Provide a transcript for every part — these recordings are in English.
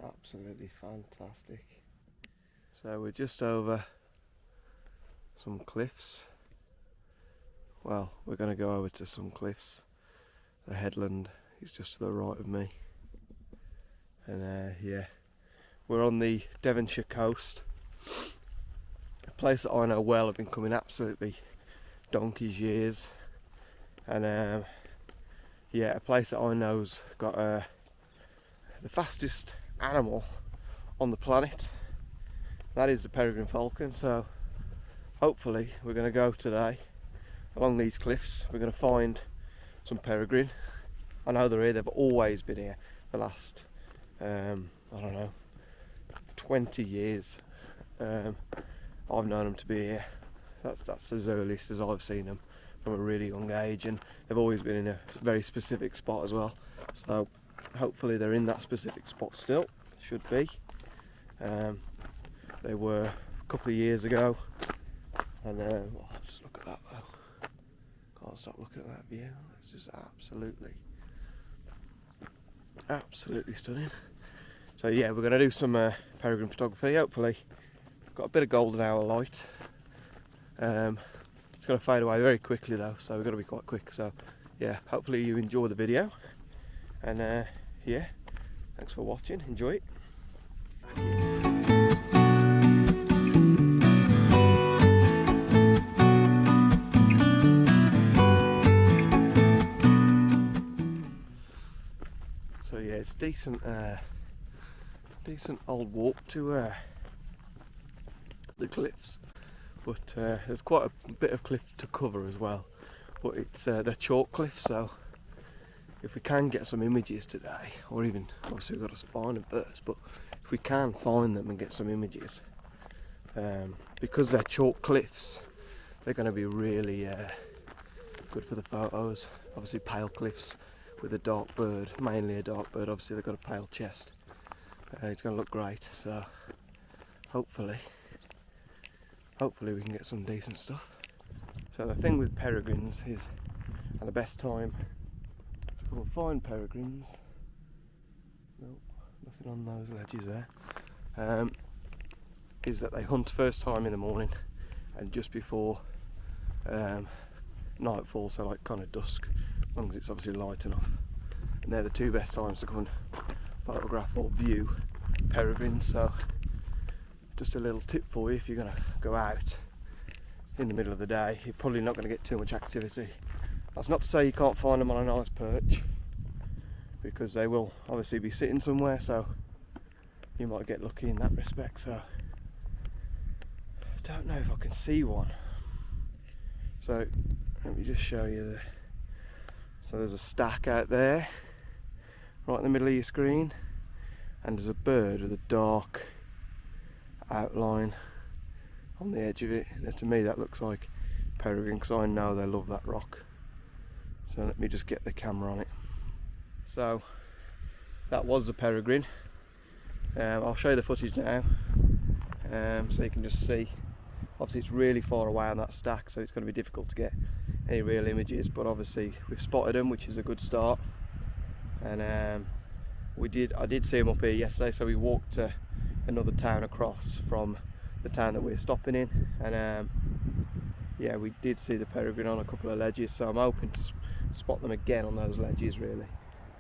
Absolutely fantastic. So we're just over some cliffs. Well, we're going to go over to some cliffs. The headland is just to the right of me. And yeah, we're on the Devonshire coast. A place that I know well. I've been coming absolutely donkey's years. And yeah, a place that I know's got the fastest animal on the planet. That is the Peregrine Falcon. So hopefully we're going to go today along these cliffs. We're going to find some peregrine. I know they're here. They've always been here. The last I don't know, 20 years. I've known them to be here. That's as earliest as I've seen them from a really young age, and they've always been in a very specific spot as well. So hopefully they're in that specific spot still. Should be. They were a couple of years ago, and well, just look at that though. Can't stop looking at that view. It's just absolutely stunning. So yeah, we're going to do some peregrine photography. Hopefully, got a bit of golden hour light. It's going to fade away very quickly though, so we've got to be quite quick. So yeah, hopefully you enjoy the video, and yeah, thanks for watching. Enjoy it. So yeah, it's a decent old walk to the cliffs, but there's quite a bit of cliff to cover as well. But it's they're chalk cliffs, so if we can get some images today, or even obviously we've got to find them first, but if we can find them and get some images, because they're chalk cliffs, they're going to be really good for the photos. Obviously pale cliffs with a dark bird, mainly a dark bird. Obviously they've got a pale chest. It's going to look great. So hopefully we can get some decent stuff. So the thing with peregrines is, and the best time to come and find peregrines, nope, nothing on those ledges there, is that they hunt first time in the morning and just before nightfall, so like kind of dusk, as long as it's obviously light enough. And they're the two best times to come and photograph or view peregrines. So just a little tip for you: if you're going to go out in the middle of the day, you're probably not going to get too much activity. That's not to say you can't find them on a nice perch, because they will obviously be sitting somewhere, so you might get lucky in that respect. So I don't know if I can see one, so let me just show you so there's a stack out there right in the middle of your screen, and there's a bird with a dark outline on the edge of it. Now, to me that looks like peregrine, because I know they love that rock. So let me just get the camera on it. So that was the peregrine. I'll show you the footage now, so you can just see. Obviously it's really far away on that stack, so it's going to be difficult to get any real images, but obviously we've spotted them, which is a good start. And I did see them up here yesterday, so we walked to another town across from the town that we're stopping in, and yeah, we did see the peregrine on a couple of ledges, so I'm hoping to spot them again on those ledges really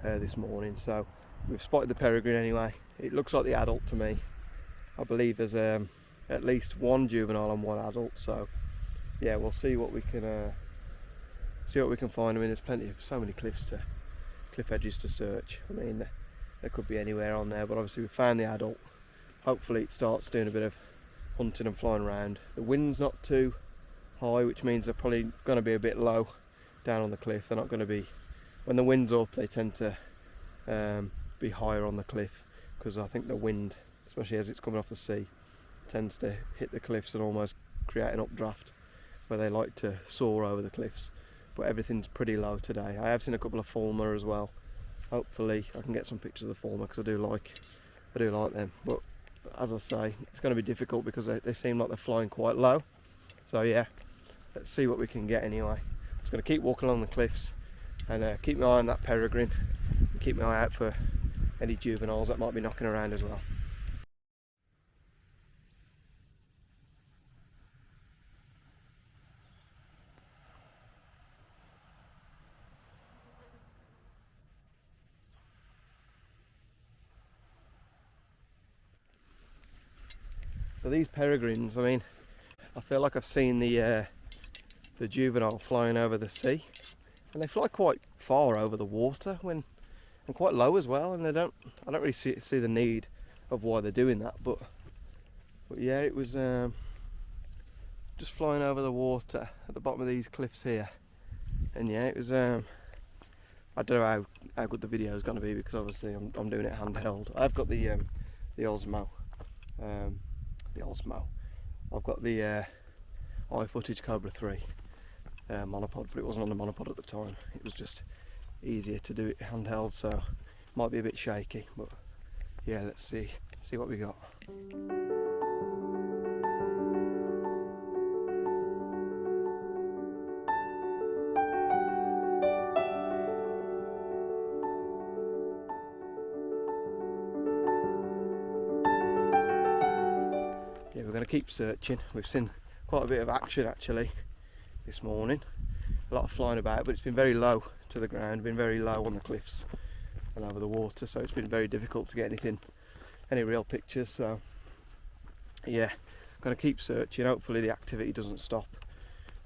this morning. So we've spotted the peregrine anyway. It looks like the adult to me. I believe there's at least one juvenile and one adult, so yeah, we'll see what we can find. I mean, there's so many cliff edges to search. I mean, there could be anywhere on there, but obviously we found the adult. Hopefully it starts doing a bit of hunting and flying around. The wind's not too high, which means they're probably going to be a bit low down on the cliff. They're not going to be, when the wind's up, they tend to be higher on the cliff, because I think the wind, especially as it's coming off the sea, tends to hit the cliffs and almost create an updraft where they like to soar over the cliffs. But everything's pretty low today. I have seen a couple of fulmar as well. Hopefully I can get some pictures of the fulmar, because I do like them. But as I say, it's going to be difficult because they seem like they're flying quite low. So yeah, let's see what we can get anyway. I'm just going to keep walking along the cliffs and keep my eye on that peregrine and keep my eye out for any juveniles that might be knocking around as well. So these peregrines, I mean, I feel like I've seen the juvenile flying over the sea, and they fly quite far over the water and quite low as well, and I don't really see the need of why they're doing that, but yeah, it was just flying over the water at the bottom of these cliffs here, and yeah, it was I don't know how good the video is going to be, because obviously I'm doing it handheld. I've got the Osmo. I've got the iFootage Cobra 3 monopod, but it wasn't on the monopod at the time. It was just easier to do it handheld, so it might be a bit shaky, but yeah, let's see what we got. Yeah, we're going to keep searching. We've seen quite a bit of action actually this morning, a lot of flying about, but it's been very low to the ground, been very low on the cliffs and over the water, so it's been very difficult to get any real pictures. So yeah, I'm going to keep searching. Hopefully the activity doesn't stop,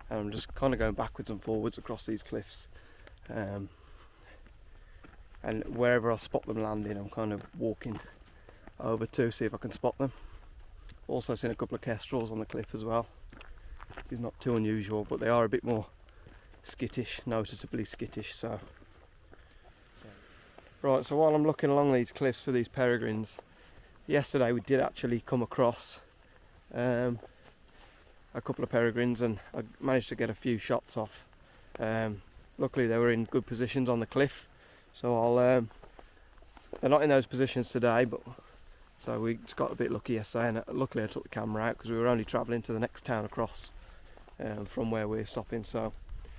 and I'm just kind of going backwards and forwards across these cliffs, and wherever I spot them landing, I'm kind of walking over to see if I can spot them. Also seen a couple of kestrels on the cliff as well. It's not too unusual, but they are a bit more skittish, noticeably skittish. So right, so while I'm looking along these cliffs for these peregrines, yesterday we did actually come across a couple of peregrines, and I managed to get a few shots off. Luckily they were in good positions on the cliff, so they're not in those positions today, but so we just got a bit lucky yesterday, and luckily I took the camera out because we were only travelling to the next town across from where we're stopping, so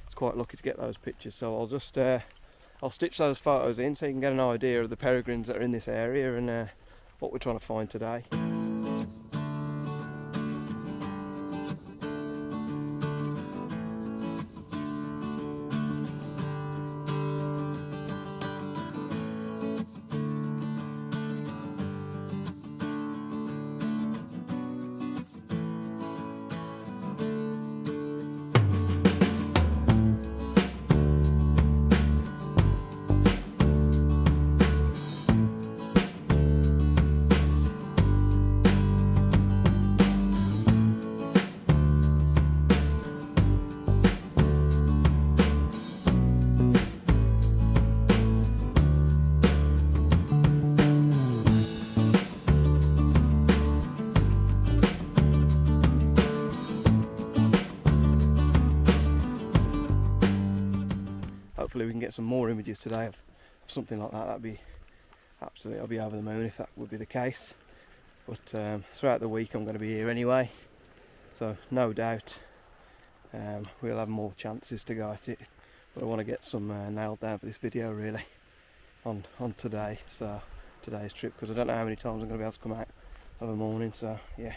it's quite lucky to get those pictures. So I'll just I'll stitch those photos in so you can get an idea of the peregrines that are in this area and what we're trying to find today. Hopefully we can get some more images today of something like that. That'd be absolutely, I'll be over the moon if that would be the case. But throughout the week I'm going to be here anyway, so no doubt we'll have more chances to go at it. But I want to get some nailed down for this video really on today, so today's trip, because I don't know how many times I'm going to be able to come out of a morning. So yeah.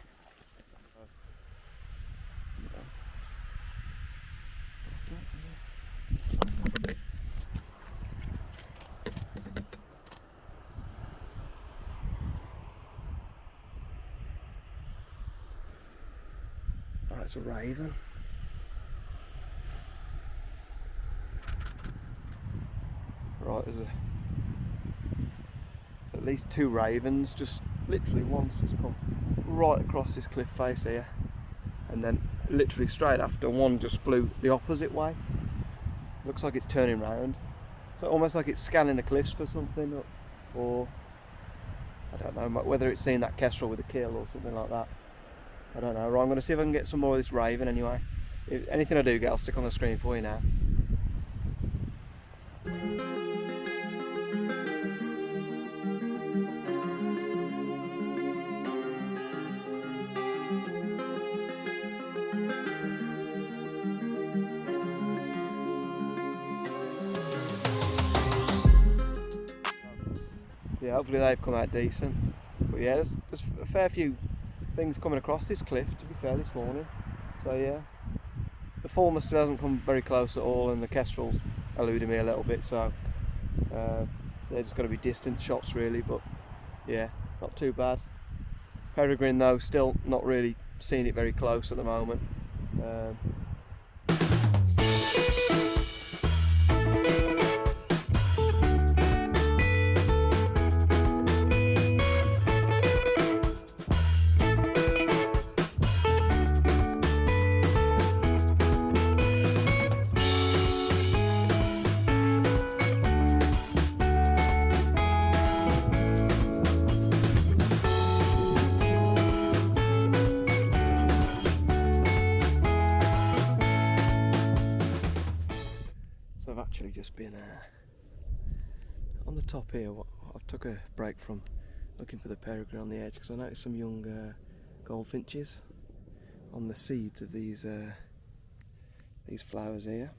It's a raven. Right, there's at least two ravens, just literally one's just come right across this cliff face here, and then literally straight after one just flew the opposite way. Looks like it's turning round, so almost like it's scanning the cliffs for something, or I don't know whether it's seeing that kestrel with a kill or something like that. I don't know. Right, I'm going to see if I can get some more of this raven anyway. If anything I do get, I'll stick on the screen for you now. Yeah, hopefully they've come out decent. But yeah, there's a fair few things coming across this cliff, to be fair, this morning. So yeah, the former still hasn't come very close at all, and the kestrel's eluding me a little bit, so they're just going to be distant shots really. But yeah, not too bad. Peregrine though, still not really seeing it very close at the moment. Actually just been on the top here. I took a break from looking for the peregrine on the edge because I noticed some young goldfinches on the seeds of these flowers here.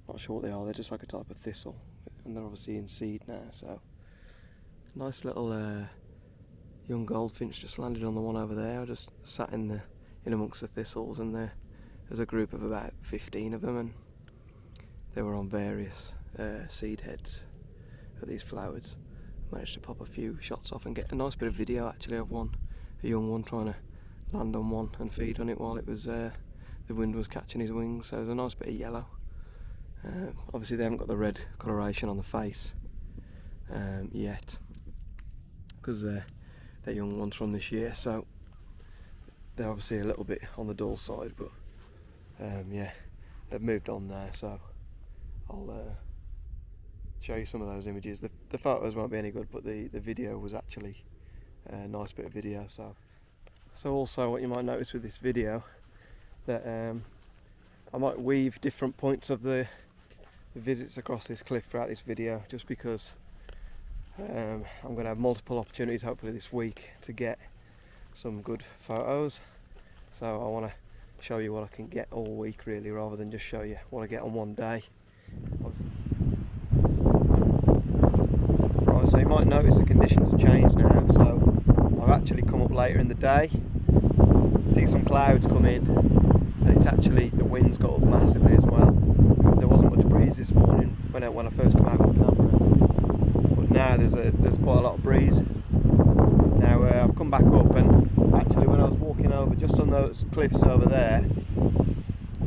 Not sure what they are, they're just like a type of thistle, and they're obviously in seed now, so nice little young goldfinch just landed on the one over there. I just sat in amongst the thistles, and there's a group of about 15 of them, and they were on various seed heads of these flowers. Managed to pop a few shots off and get a nice bit of video actually of a young one trying to land on one and feed on it while it was the wind was catching his wings. So there's a nice bit of yellow. Obviously they haven't got the red coloration on the face yet, because they're young ones from this year, so they're obviously a little bit on the dull side, but yeah, they've moved on now, so I'll show you some of those images. The photos won't be any good, but the video was actually a nice bit of video. So also what you might notice with this video, that I might weave different points of the visits across this cliff throughout this video, just because I'm going to have multiple opportunities hopefully this week to get some good photos. So I want to show you what I can get all week really, rather than just show you what I get on one day. Right, so you might notice the conditions have changed now. So I've actually come up later in the day, see some clouds come in, and it's actually, the wind's got up massively as well. There wasn't much breeze this morning when I first came out with the camera, but now there's quite a lot of breeze. Now I've come back up, and actually when I was walking over just on those cliffs over there,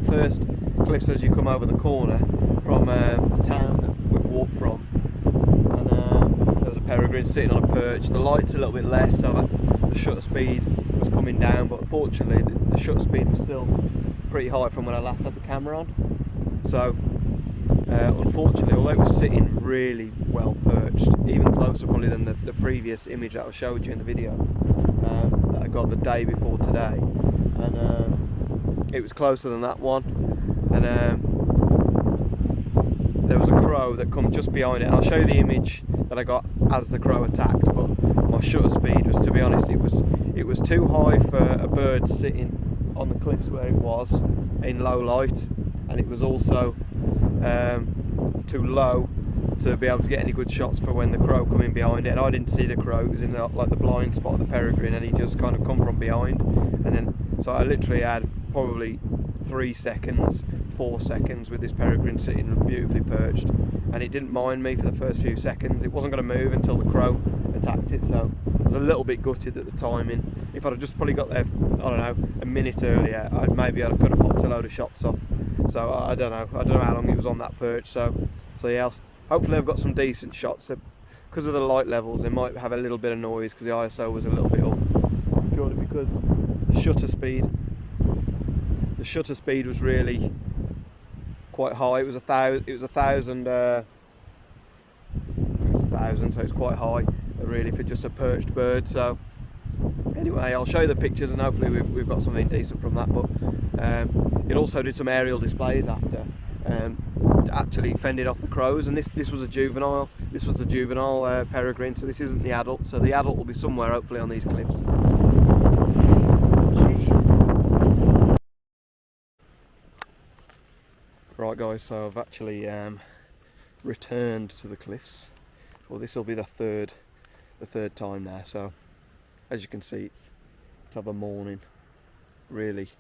first cliffs as you come over the corner from the town that we've walked from, and there was a peregrine sitting on a perch. The light's a little bit less, so the shutter speed was coming down, but unfortunately the shutter speed was still pretty high from when I last had the camera on. So unfortunately, although it was sitting really well perched, even closer probably than the previous image that I showed you in the video that I got the day before today, and it was closer than that one, and there was a crow that come just behind it, and I'll show you the image that I got as the crow attacked. But my shutter speed was, to be honest, it was too high for a bird sitting on the cliffs where it was in low light, and it was also too low to be able to get any good shots for when the crow come in behind it. And I didn't see the crow, it was in like the blind spot of the peregrine, and he just kind of come from behind, and then so I literally had probably 3 seconds, 4 seconds with this peregrine sitting beautifully perched, and it didn't mind me for the first few seconds. It wasn't going to move until the crow attacked it, so I was a little bit gutted at the timing. If I'd have just probably got there, I don't know, a minute earlier, maybe I could have popped a load of shots off. So I don't know how long it was on that perch. So yeah, hopefully I've got some decent shots. Because of the light levels, they might have a little bit of noise because the ISO was a little bit up, purely because shutter speed. The shutter speed was really quite high. It was 1,000. It was 1,000. It's 1,000, so it's quite high, really, for just a perched bird. So anyway, I'll show you the pictures, and hopefully we've got something decent from that. But it also did some aerial displays after, actually fended off the crows. And this was a juvenile. This was a juvenile peregrine, so this isn't the adult. So the adult will be somewhere hopefully on these cliffs. Jeez. Right guys, so I've actually returned to the cliffs well, this will be the third time now. So as you can see, it's of a morning, really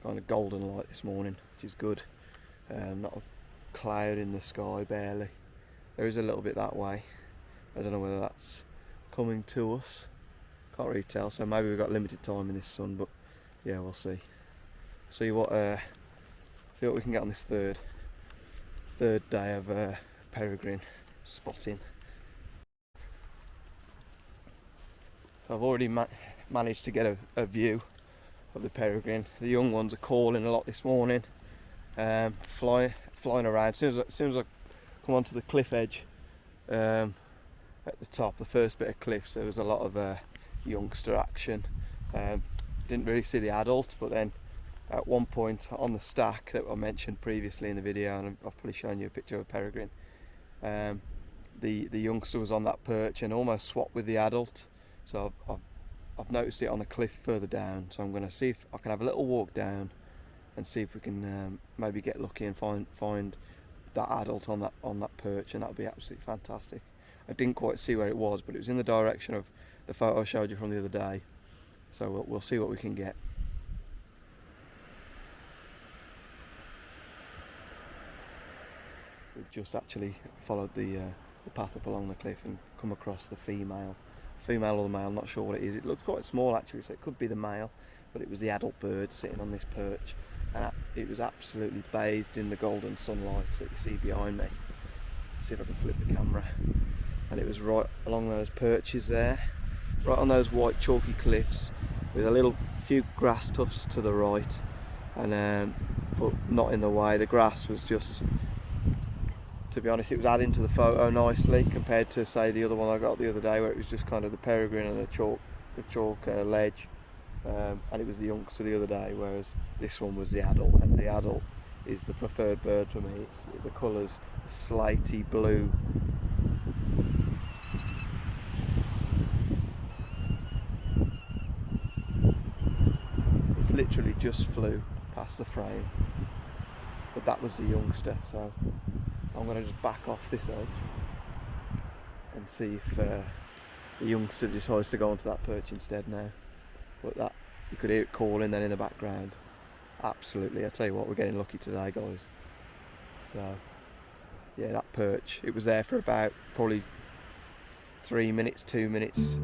kind of golden light this morning, which is good. Not a cloud in the sky, barely. There is a little bit that way. I don't know whether that's coming to us, can't really tell, so maybe we've got limited time in this sun, but yeah, we'll see. See what we can get on this third day of peregrine spotting. So I've already managed to get a view of the peregrine. The young ones are calling a lot this morning, flying around. As soon as I come onto the cliff edge at the top, the first bit of cliffs, there was a lot of youngster action. Didn't really see the adult, but then at one point on the stack that I mentioned previously in the video, and I've probably shown you a picture of a peregrine, the youngster was on that perch and almost swapped with the adult. So I've noticed it on the cliff further down, so I'm going to see if I can have a little walk down and see if we can maybe get lucky and find that adult on that perch, and that would be absolutely fantastic. I didn't quite see where it was, but it was in the direction of the photo I showed you from the other day, so we'll see what we can get. We've just actually followed the path up along the cliff and come across the female or the male, not sure what it is. It looks quite small actually, so it could be the male, but it was the adult bird sitting on this perch, and it was absolutely bathed in the golden sunlight that you see behind me. Let's see if I can flip the camera. And it was right along those perches there, right on those white chalky cliffs, with a few grass tufts to the right, and but not in the way. The grass was just, to be honest, it was adding to the photo nicely compared to, say, the other one I got the other day, where it was just kind of the peregrine and the chalk ledge, and it was the youngster the other day, whereas this one was the adult, and the adult is the preferred bird for me. The colours slatey blue. It's literally just flew past the frame, but that was the youngster, so I'm going to just back off this edge and see if the youngster decides to go onto that perch instead now. But that, you could hear it calling then in the background. Absolutely, I tell you what, we're getting lucky today, guys. So yeah, that perch, it was there for about probably 3 minutes, 2 minutes.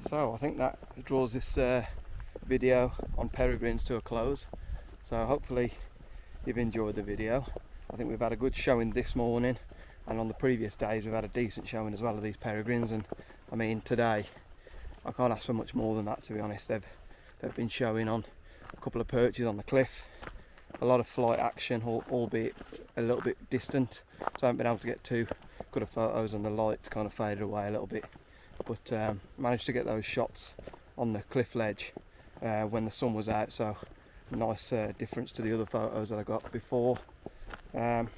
So I think that draws this video on peregrines to a close. So hopefully you've enjoyed the video. I think we've had a good showing this morning, and on the previous days we've had a decent showing as well of these peregrines, and I mean today I can't ask for much more than that, to be honest. They've been showing on a couple of perches on the cliff, a lot of flight action, albeit a little bit distant, so I haven't been able to get too good of photos, and the lights kind of faded away a little bit. But managed to get those shots on the cliff ledge when the sun was out, so nice difference to the other photos that I got before, and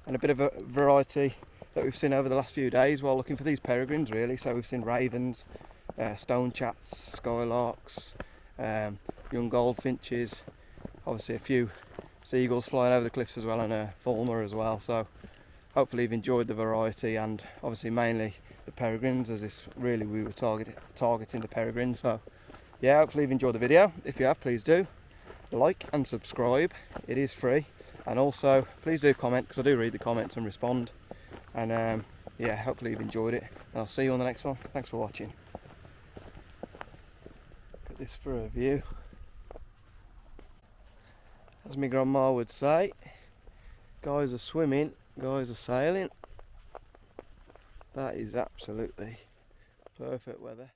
a bit of a variety that we've seen over the last few days while looking for these peregrines, really. So we've seen ravens, stone chats, skylarks, young goldfinches, obviously a few seagulls flying over the cliffs as well, and a fulmar as well. So hopefully you've enjoyed the variety, and obviously mainly the peregrines, as this really we were targeting the peregrines. So yeah, hopefully you've enjoyed the video. If you have, please do like and subscribe, it is free, and also please do comment, because I do read the comments and respond. And yeah, hopefully you've enjoyed it, and I'll see you on the next one. Thanks for watching. Look at this for a view. As my grandma would say, guys are swimming, guys are sailing. That is absolutely perfect weather.